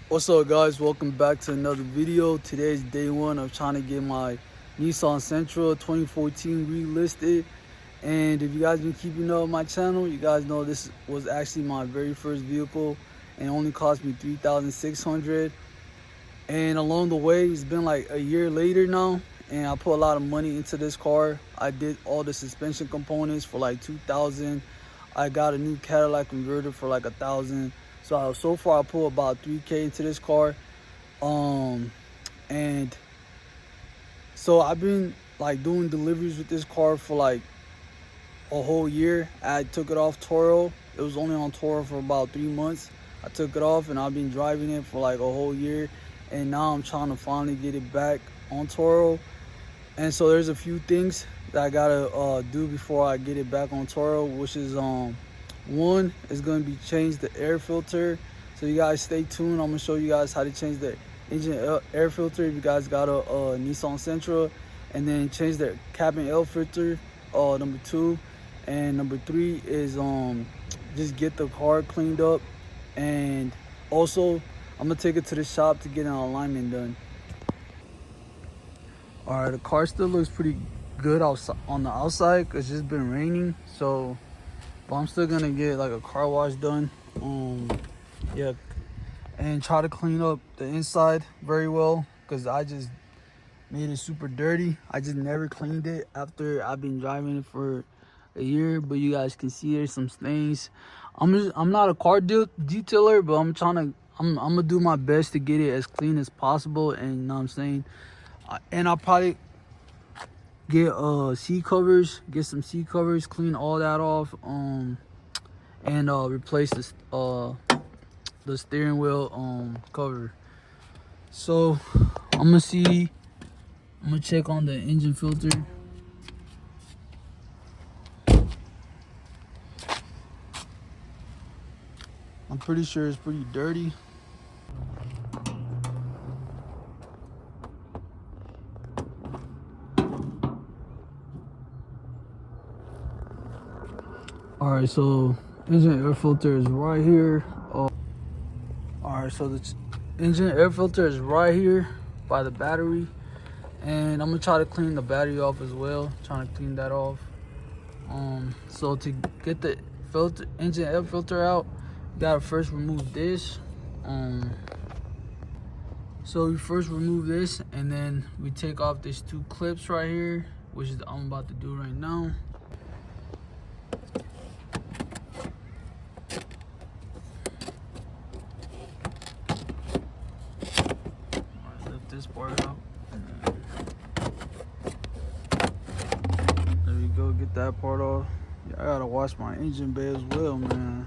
What's up, guys? Welcome back to another video. Today's day one of trying to get my Nissan Sentra 2014 relisted. And if you guys been keeping up with my channel, you guys know this was actually my very first vehicle and it only cost me $3,600. And along the way, it's been like a year later now, and I put a lot of money into this car. I did all the suspension components for like $2,000. I got a new Cadillac converter for like $1,000. So far I put about $3K into this car. And so I've been like doing deliveries with this car for like a whole year. I took it off Turo. It was only on Turo for about 3 months. I took it off and I've been driving it for like a whole year. And now I'm trying to finally get it back on Turo. And so there's a few things that I gotta do before I get it back on Turo, which is one is going to be change the air filter. So you guys stay tuned. I'm gonna show you guys how to change the engine air filter if you guys got a Nissan Sentra, and then change the cabin air filter, number 2. And number 3 is just get the car cleaned up, and also I'm gonna take it to the shop to get an alignment done. All right, the car still looks pretty good outside, on the outside, because it's just been raining. So but I'm still gonna get like a car wash done. Yeah, and try to clean up the inside very well, because I just made it super dirty. I just never cleaned it after I've been driving it for a year. But you guys can see there's some stains. I'm not a car detailer, but I'm gonna do my best to get it as clean as possible. And you know what I'm saying, and I'll probably get seat covers, get some seat covers, clean all that off, and replace the steering wheel cover. So I'm gonna check on the engine filter. I'm pretty sure it's pretty dirty. All right, so engine air filter is right here. All right, so the engine air filter is right here by the battery, and I'm gonna try to clean the battery off as well. Trying to clean that off. So to get the engine air filter out, you gotta first remove this. So we first remove this, and then we take off these 2 clips right here, which is I'm about to do right now. Lift this part out. There we go, get that part off. Yeah, I gotta wash my engine bay as well, man.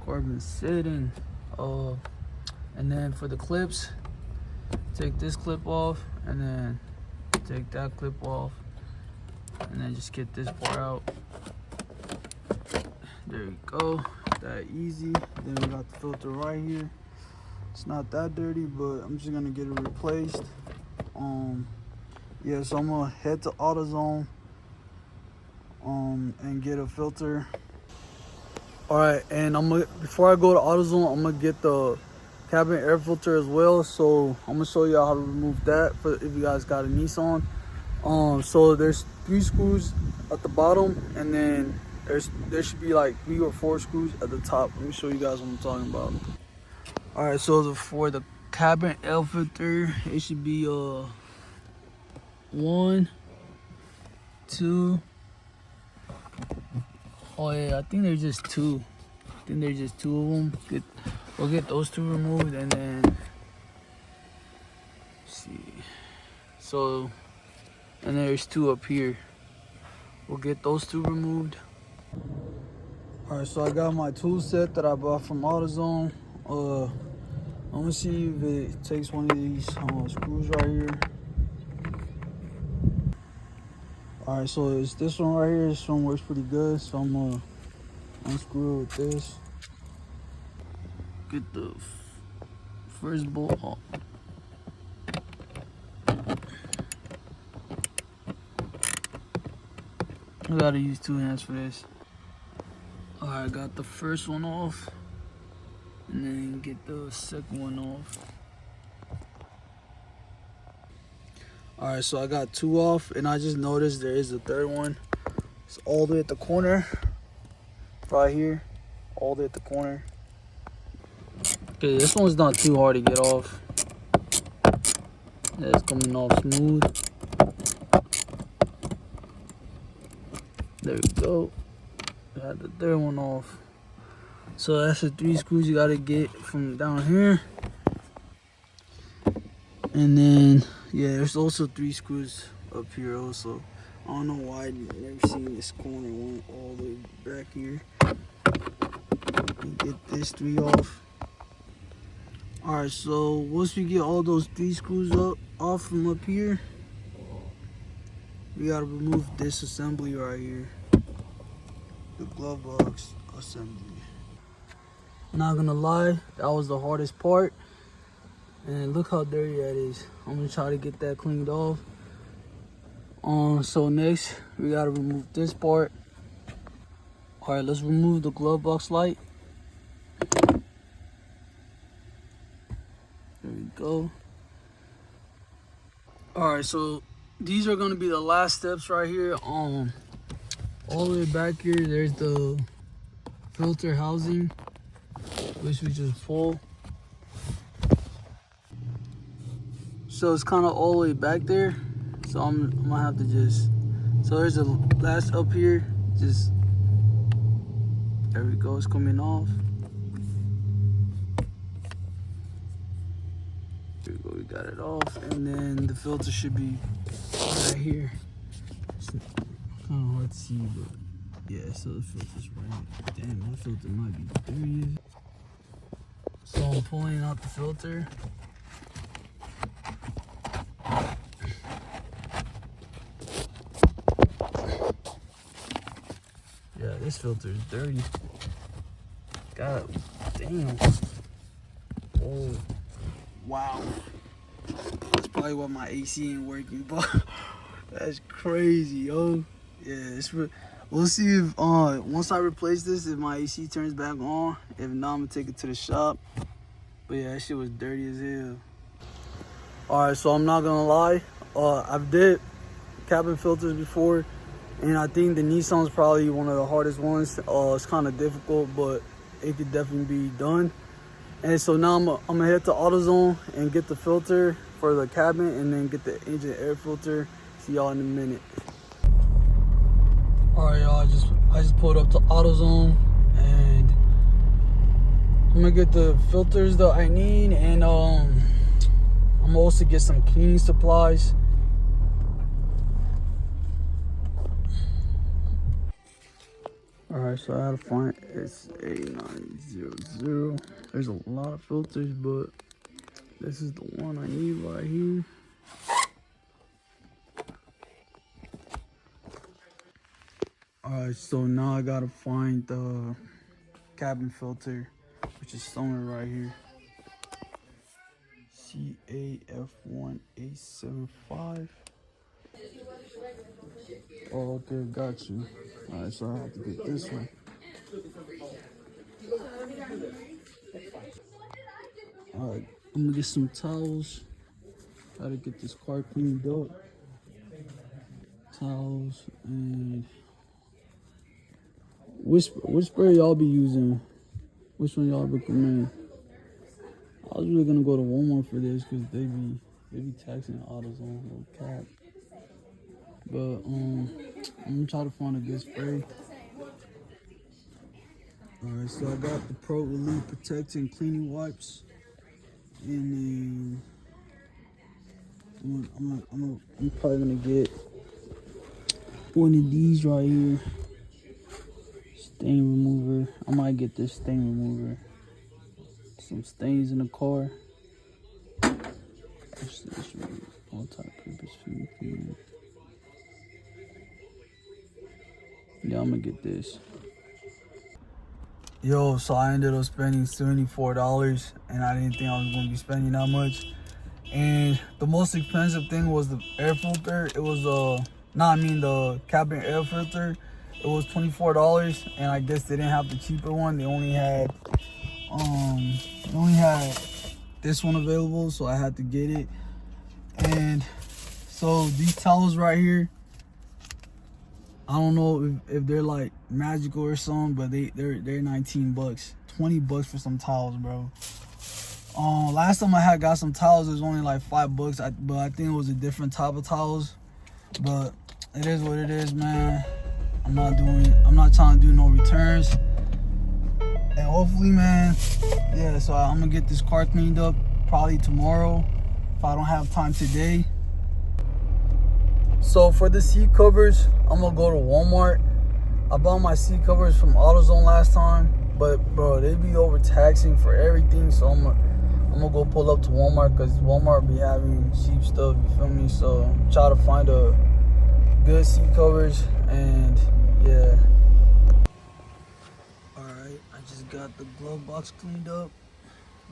Car been sitting. And then for the clips, take this clip off, and then take that clip off, and then just get this part out. There we go, that easy. Then we got the filter right here. It's not that dirty, but I'm just gonna get it replaced. Yeah, so I'm gonna head to AutoZone and get a filter. All right, and before I go to AutoZone, I'm gonna get the cabin air filter as well. So I'm gonna show y'all how to remove that for if you guys got a Nissan. So there's 3 screws at the bottom, and then there should be like 3 or 4 screws at the top. Let me show you guys what I'm talking about. All right, so for the cabin air filter, it should be 1, 2. Oh yeah, I think there's just 2. I think there's just 2 of them. We'll get those 2 removed, and then let's see. So, and there's 2 up here. We'll get those 2 removed. All right, so I got my tool set that I bought from AutoZone. I'm gonna see if it takes one of these screws right here. All right, so it's this one right here. This one works pretty good, so I'm gonna unscrew it with this. Get the first bolt off. I gotta use 2 hands for this. All right, got the first one off. and then get the second one off. Alright, so I got 2 off, and I just noticed there is a third one. It's all the way at the corner, right here, all the way at the corner. Okay, this one's not too hard to get off. Yeah, it's coming off smooth. There we go. Got the third one off. So that's the 3 screws you gotta get from down here. And then, yeah, there's also 3 screws up here also. I don't know why I've never seen this corner one all the way back here. And get this 3 off. Alright, so once we get all those 3 screws off from up here, we gotta remove this assembly right here. The glove box assembly. Not gonna lie, that was the hardest part. And look how dirty that is. I'm gonna try to get that cleaned off. So next, we gotta remove this part. Alright, let's remove the glove box light. There we go. Alright, so these are gonna be the last steps right here. All the way back here, there's the filter housing, which we just pull. So it's kind of all the way back there. So I'm gonna have to just, so there's a last up here, just, there we go, it's coming off. There we go, we got it off. And then the filter should be right here. It's kind of hard to see, but yeah, so the filter's right. Damn, that filter might be dirty. So I'm pulling out the filter. Yeah, this filter is dirty. God damn. Oh, wow. That's probably why my AC ain't working, but that's crazy, yo. Yeah, we'll see if once I replace this, if my AC turns back on. If not, I'm gonna take it to the shop. But yeah, that shit was dirty as hell. Alright, so I'm not gonna lie. I've did cabin filters before, and I think the Nissan's probably one of the hardest ones. It's kind of difficult, but it could definitely be done. And so now I'm gonna head to AutoZone and get the filter for the cabin, and then get the engine air filter. See y'all in a minute. Alright, y'all, I just pulled up to AutoZone, and I'm gonna get the filters that I need, and I'm gonna also get some cleaning supplies. Alright, so I had to find S8900. There's a lot of filters, but this is the one I need right here. Alright, so now I gotta find the cabin filter, which is somewhere right here. CAF1875. Oh, okay, got you. Alright, so I have to get this one. Alright, I'm gonna get some towels. Try to get this car cleaned up. Towels, and which spray y'all be using? Which one y'all recommend? I was really gonna go to Walmart for this because they be taxing AutoZone, no cap. But I'm gonna try to find a good spray. Alright, so I got the Pro Elite Protecting Cleaning Wipes, and then I'm probably gonna get one of these right here. Stain remover. I might get this stain remover. Some stains in the car. What's this one? Multi-purpose food cleaner. Yeah, I'm gonna get this. Yo, so I ended up spending $74, and I didn't think I was gonna be spending that much. And the most expensive thing was the air filter. It was the cabin air filter. It was $24, and I guess they didn't have the cheaper one. They only had We only had this one available, so I had to get it. And so these towels right here, I don't know if they're like magical or something, but they're 19 bucks, 20 bucks for some towels, bro. Last time I had got some towels, it was only like 5 bucks, but I think it was a different type of towels. But it is what it is, man. I'm not trying to do no returns. And hopefully, man, yeah, so I'm gonna get this car cleaned up probably tomorrow if I don't have time today. So for the seat covers, I'm gonna go to Walmart. I bought my seat covers from AutoZone last time, but bro, they be overtaxing for everything. So I'm gonna go pull up to Walmart, because Walmart be having cheap stuff, you feel me? So try to find a good seat covers, and yeah. Alright, I just got the glove box cleaned up.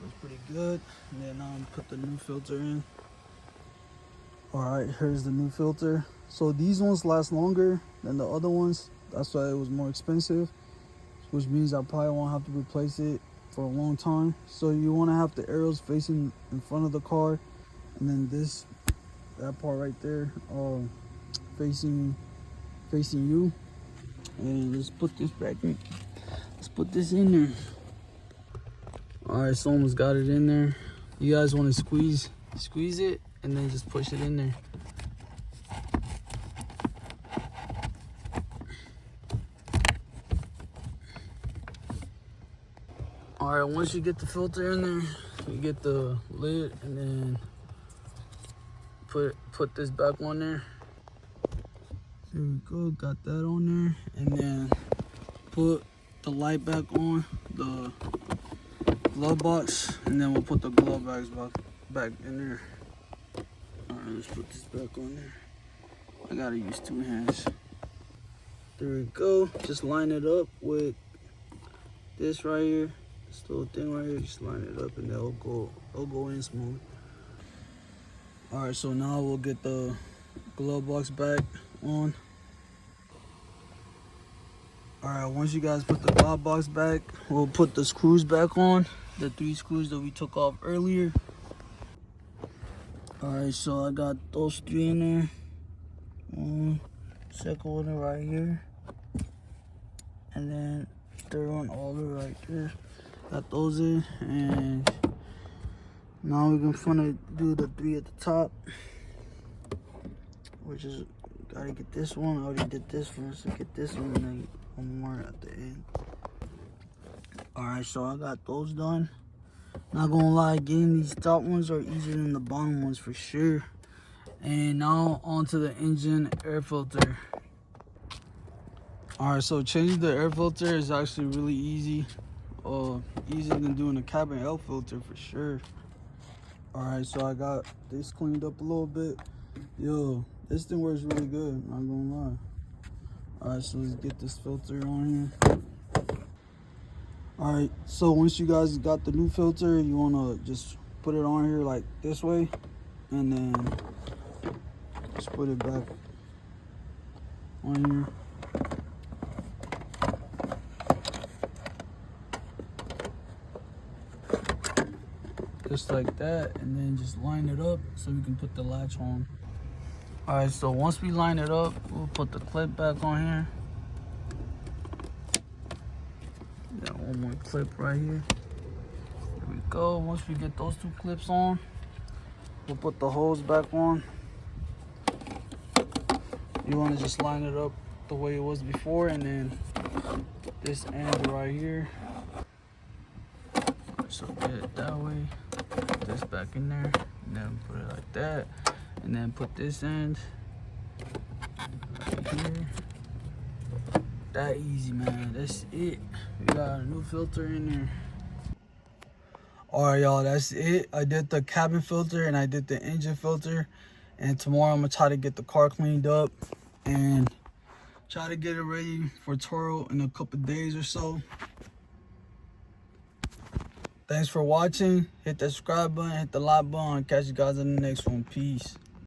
Looks pretty good. And then I'm gonna put the new filter in. Alright, here's the new filter. So these ones last longer than the other ones. That's why it was more expensive, which means I probably won't have to replace it for a long time. So you want to have the arrows facing in front of the car, and then that part right there facing you. And let's put this back in. Let's put this in there. Alright, so almost got it in there. You guys want to squeeze it, and then just push it in there. Alright, once you get the filter in there, you get the lid, and then put this back on there. There we go, got that on there. And then put the light back on the glove box, and then we'll put the glove bags back in there. Alright, let's put this back on there. I gotta use 2 hands. There we go. Just line it up with this right here. This little thing right here. Just line it up, and it'll go in smooth. Alright, so now we'll get the glove box back on. Alright, once you guys put the glove box back, we'll put the screws back on. The 3 screws that we took off earlier. Alright, so I got those 3 in there. Second one right here. And then third one all the way right there. Got those in. And now we're gonna do the 3 at the top, which is, gotta get this one. I already did this one, so get this one, and then one more at the end. Alright, so I got those done. Not gonna lie, getting these top ones are easier than the bottom ones for sure. And now onto the engine air filter. Alright, so changing the air filter is actually really easy. Easier than doing a cabin air filter for sure. Alright, so I got this cleaned up a little bit. Yo, this thing works really good, not gonna lie. Alright, so let's get this filter on here. Alright, so once you guys got the new filter, you wanna just put it on here like this way, and then just put it back on here. Just like that, and then just line it up so we can put the latch on. Alright, so once we line it up, we'll put the clip back on here. Got one more clip right here. There we go. Once we get those 2 clips on, we'll put the hose back on. You want to just line it up the way it was before, and then this end right here. So get it that way. Put this back in there, and then put it like that, and then put this end right here. That easy, man. That's it. We got a new filter in there. Alright, y'all, that's it. I did the cabin filter and I did the engine filter, and tomorrow I'm gonna try to get the car cleaned up and try to get it ready for Turo in a couple days or so. Thanks for watching. Hit that subscribe button, hit the like button. Catch you guys in the next one. Peace.